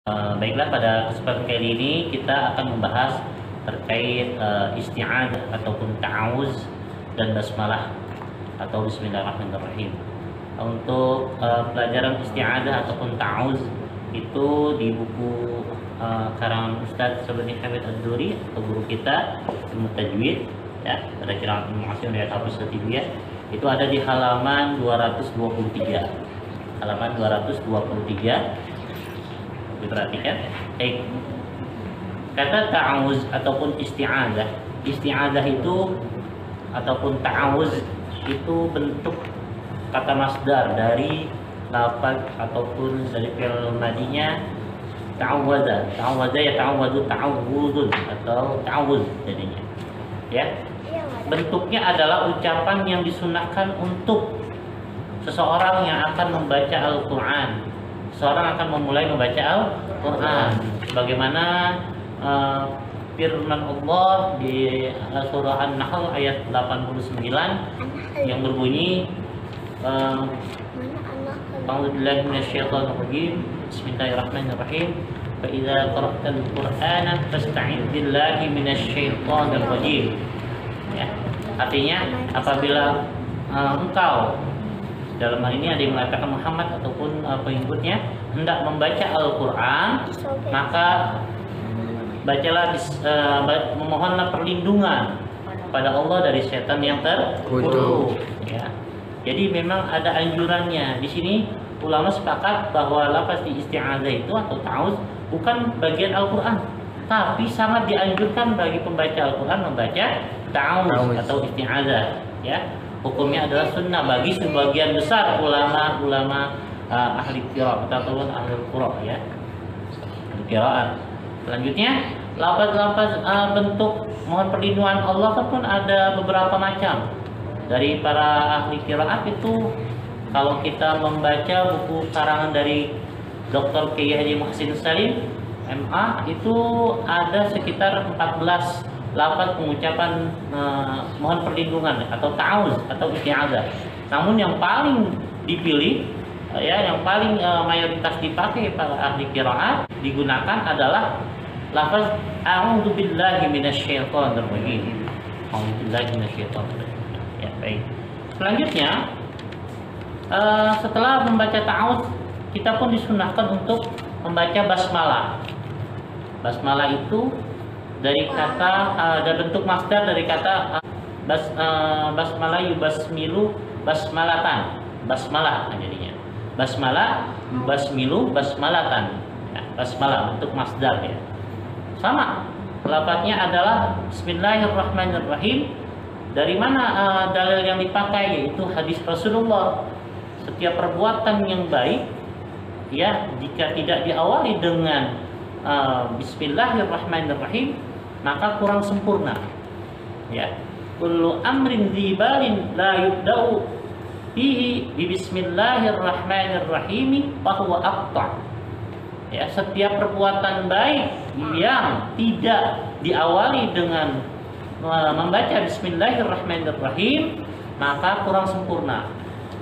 Baiklah, pada kesempatan kali ini kita akan membahas terkait isti'adzah ataupun ta'awuz dan basmalah atau bismillahirrahmanirrahim. Untuk pelajaran isti'adzah ataupun ta'awuz itu di buku karangan Ustaz Sabani Hamid Ad-Duri atau guru kita ilmu tajwid, ya, pada kiraan ilmu asing dari Al-Hafiz At-Tibliyah, itu ada di halaman 223. Halaman 223. Diperhatikan. Kata ta'awuz ataupun isti'adzah. Isti'adzah itu ataupun ta'awuz itu bentuk kata masdar dari lafaz ataupun dari fi'il madinya ta'awwaza. Ta'awwaza ya ta'awwazu ta'awuzun atau ta'awuz jadinya. Ya. Bentuknya adalah ucapan yang disunahkan untuk seseorang yang akan membaca Al-Qur'an. Seorang akan memulai membaca Al-Quran sebagaimana firman Allah di surah An-Nahl ayat 89 yang berbunyi A'udzubillahi minasyaitonir rajim. Bismillahirrahmanirrahim. Fa idza qara'tal Qur'ana fasta'idz billahi minasyaitonir rajim. Ya. Artinya apabila engkau, dalam hal ini ada yang mengatakan Muhammad ataupun pengikutnya, hendak membaca Al-Quran, maka bacalah, memohonlah perlindungan pada Allah dari setan yang terkutuk. Ya. Jadi memang ada anjurannya. Di sini ulama sepakat bahwa lafaz di isti'adzah itu atau ta'awuz bukan bagian Al-Quran, tapi sangat dianjurkan bagi pembaca Al-Quran membaca ta'awuz atau isti'adzah. Ya. Hukumnya adalah sunnah bagi sebagian besar ulama ahli qiraat ataupun ahli qiraat, ya. Qiraat. Selanjutnya, lafaz-lafaz bentuk mohon perlindungan Allah pun ada beberapa macam. Dari para ahli qiraat itu, kalau kita membaca buku karangan dari Dr. Kiai Haji Muhsin Salim MA, itu ada sekitar 14 lafaz pengucapan mohon perlindungan atau ta'awuz atau isti'adzah. Namun yang paling dipilih, ya, yang paling mayoritas dipakai para ahli qiraat digunakan adalah lafaz a'udzubillahi minasyaitonir rajim. A'udzubillahi minasyaitonir rajim. Ya, baik. Selanjutnya, setelah membaca ta'awuz, kita pun disunahkan untuk membaca basmalah. Basmalah itu dari kata ada bentuk masdar dari kata basmalah yubasmilu basmalatan, basmalah jadinya. Basmalah yubasmilu basmalatan. Ya, basmalah bentuk masdar, ya. Sama lafadznya adalah bismillahirrahmanirrahim. Dari mana dalil yang dipakai? Yaitu hadis Rasulullah. Setiap perbuatan yang baik, ya, jika tidak diawali dengan bismillahirrahmanirrahim, maka kurang sempurna. Ya, kullu amrin dzibalin la yubda'u fihi bi bismillahirrahmanirrahim fa huwa aqta. Ya, setiap perbuatan baik yang tidak diawali dengan membaca bismillahirrahmanirrahim maka kurang sempurna.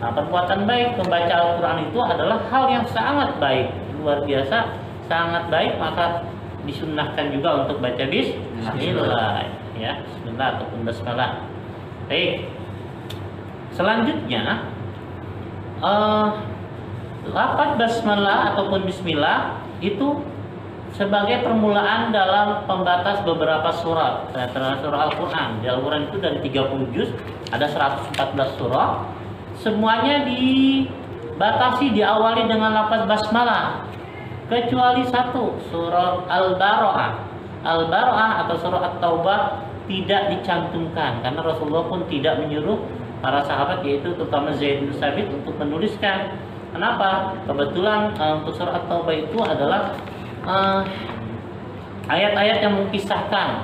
Nah, perbuatan baik membaca Al-Qur'an itu adalah hal yang sangat baik, luar biasa, sangat baik, maka disunnahkan juga untuk baca bismillah, ya, bismillah ataupun basmalah. Baik. Selanjutnya, lafaz basmalah ataupun bismillah itu sebagai permulaan dalam pembatas beberapa surat. Termasuk surah Al-Qur'an. Di Al-Qur'an itu dari 30 juz ada 114 surah. Semuanya dibatasi diawali dengan lafaz basmalah, kecuali satu, surah Al-Bara'ah. Al-Bara'ah atau surah At-Taubah tidak dicantumkan karena Rasulullah pun tidak menyuruh para sahabat, yaitu terutama Zaid bin Tsabit, untuk menuliskan. Kenapa? Kebetulan untuk surah At-Taubah itu adalah ayat-ayat yang mengisahkan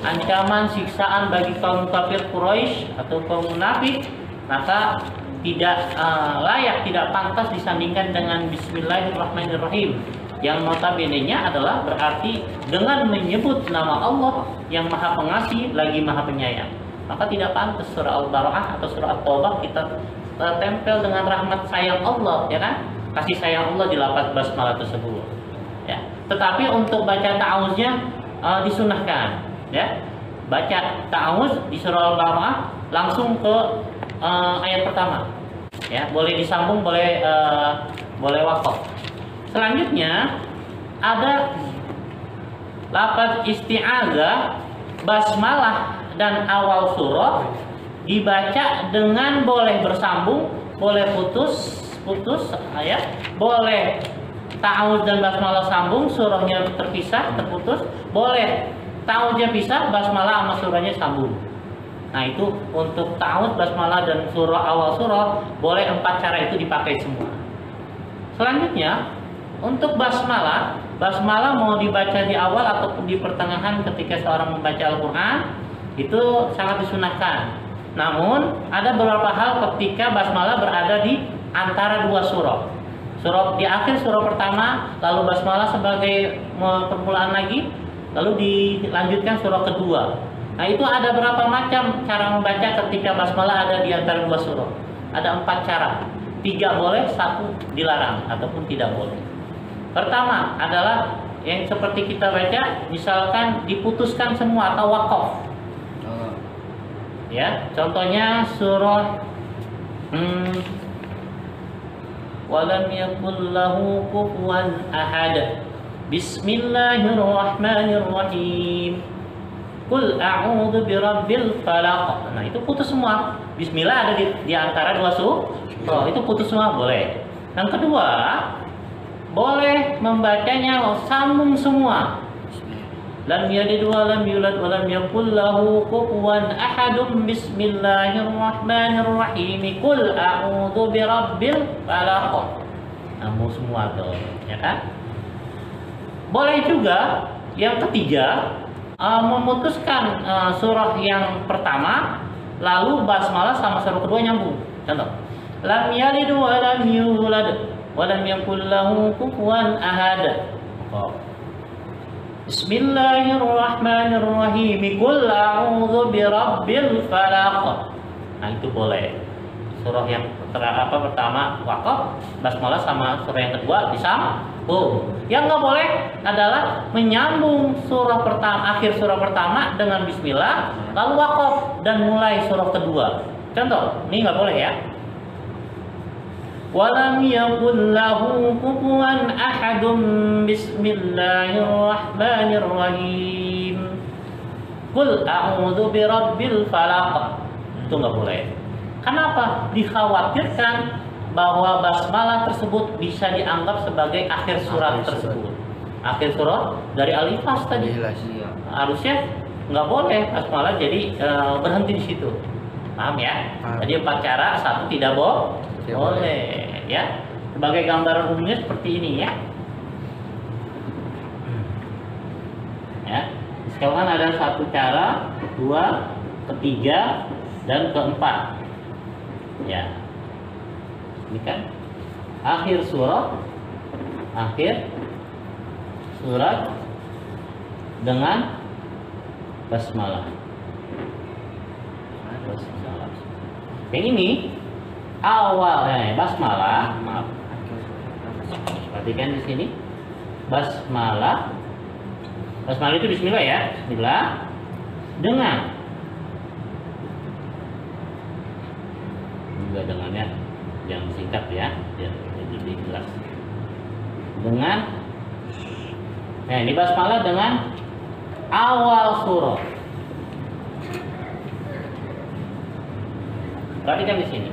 ancaman siksaan bagi kaum kafir Quraisy atau kaum munafik, maka tidak layak, tidak pantas disandingkan dengan bismillahirrahmanirrahim, yang notabene-nya adalah berarti dengan menyebut nama Allah yang Maha Pengasih lagi Maha Penyayang. Maka tidak pantas surah Al-Bara'ah atau surah At-Taubah kita tempel dengan rahmat sayang Allah, ya kan? Kasih sayang Allah di lafaz basmalah tersebut. Ya. Tetapi untuk baca ta'awuznya disunahkan, ya. Baca ta'awuz di surah Al-Baqarah langsung ke ayat pertama. Ya, boleh disambung, boleh waqaf. Selanjutnya ada lafaz isti'adzah, basmalah dan awal surah dibaca dengan boleh bersambung, boleh putus ayat, boleh ta'awuz dan basmalah sambung, surahnya terpisah, terputus, boleh ta'awuznya pisah, basmalah sama surahnya sambung. Nah, itu untuk ta'awuz, basmalah dan surah awal surah boleh 4 cara itu dipakai semua. Selanjutnya untuk basmalah mau dibaca di awal ataupun di pertengahan ketika seorang membaca Al-Quran itu sangat disunahkan. Namun ada beberapa hal ketika basmalah berada di antara 2 surah. Surah di akhir surah pertama, lalu basmalah sebagai permulaan lagi, lalu dilanjutkan surah kedua. Nah, itu ada berapa macam cara membaca ketika basmalah ada di antara 2 surah. Ada 4 cara. 3 boleh, 1 dilarang ataupun tidak boleh. Pertama adalah yang seperti kita baca, misalkan diputuskan semua atau waqaf. Ya, contohnya surah walam yakul lahu kufuwan ahad. Bismillahirrahmanirrahim. Qul a'udzu birabbil falaq. Nah, itu putus semua. Bismillah ada di antara 2 surah. Itu putus semua boleh. Yang kedua, boleh membacanya sambung semua. Lam yalid wa lam yulad wa lam yakul lahu kufuwan ahadun. Bismillahirrahmanirrahim. Qul a'udzu birabbil falaq. Sambung semua tuh, ya kan? Boleh juga yang ketiga memutuskan surah yang pertama lalu basmalah sama surah kedua nyambung. Contoh, lam yalid wa lam yulad wa lam yakul lahu kufuwan ahad. Bismillahirrahmanirrahim. Qul a'udzu birabbil falaq. Nah, itu boleh. Surah yang pertama waqaf, basmalah sama surah yang kedua disambung. Yang nggak boleh adalah menyambung surah pertama, akhir surah pertama dengan bismillah, lalu waqaf dan mulai surah kedua. Contoh, ini nggak boleh ya. Walam yakul lahu kufuwan ahadun. Bismillahirrahmanirrahim. Qul a'udzu birabbil falaq. Itu nggak boleh. Kenapa? Dikhawatirkan bahwa basmalah tersebut bisa dianggap sebagai akhir surat tersebut. Akhir surat dari Al-Ikhlas tadi. Harusnya nggak boleh basmalah jadi berhenti di situ. Paham ya? Jadi 4 cara, 1 tidak boleh, ya. Sebagai gambaran umumnya seperti ini ya. Ya. Sekarang ada 1 cara, 2, ketiga, dan keempat. Ya. Ini kan akhir surat dengan basmalah. Yang ini awalnya basmalah, maaf. Perhatikan di sini. Basmalah itu bismillah ya. Bismillah dengan juga dengannya yang singkat ya, biar lebih jelas. Dengan ini basmalah dengan awal surah. Perhatikan di sini.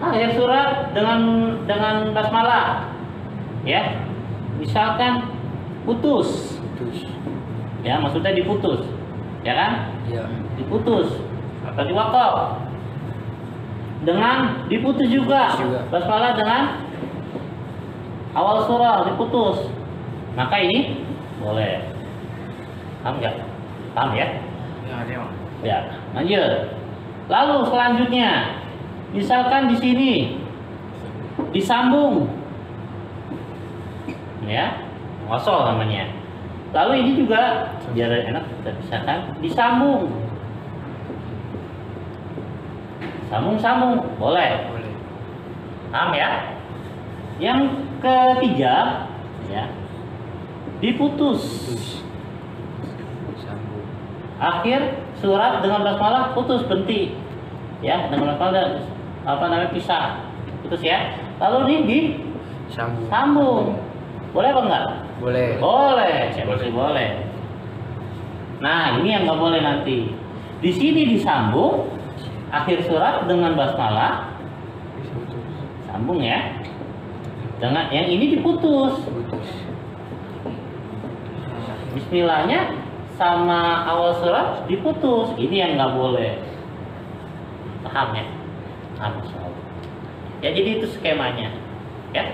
Akhir surat dengan basmalah. Ya. Misalkan putus. Ya, maksudnya diputus. Ya kan? Iya. Diputus atau diwakaf. Dengan diputus juga. Basmalah dengan awal surah diputus. Maka ini boleh. Paham nggak? Paham ya? Ya, lanjut. Lalu selanjutnya, misalkan di sini disambung, ya, wasol namanya. Lalu ini juga biar enak kita pisahkan, disambung. Sambung boleh. Paham ya? Yang ketiga, ya. diputus. Sambung. Akhir surat dengan basmalah putus, berhenti. Ya, dengan basmalah pisah. Putus ya. Lalu ini disambung. Boleh apa enggak? Boleh. Boleh, masih boleh. Nah, ini yang nggak boleh nanti. Di sini disambung, akhir surat dengan basmalah, sambung ya. Dengan yang ini diputus. Bismillahnya sama awal surat diputus. Ini yang nggak boleh. Paham ya? Paham. Ya, jadi itu skemanya. Ya.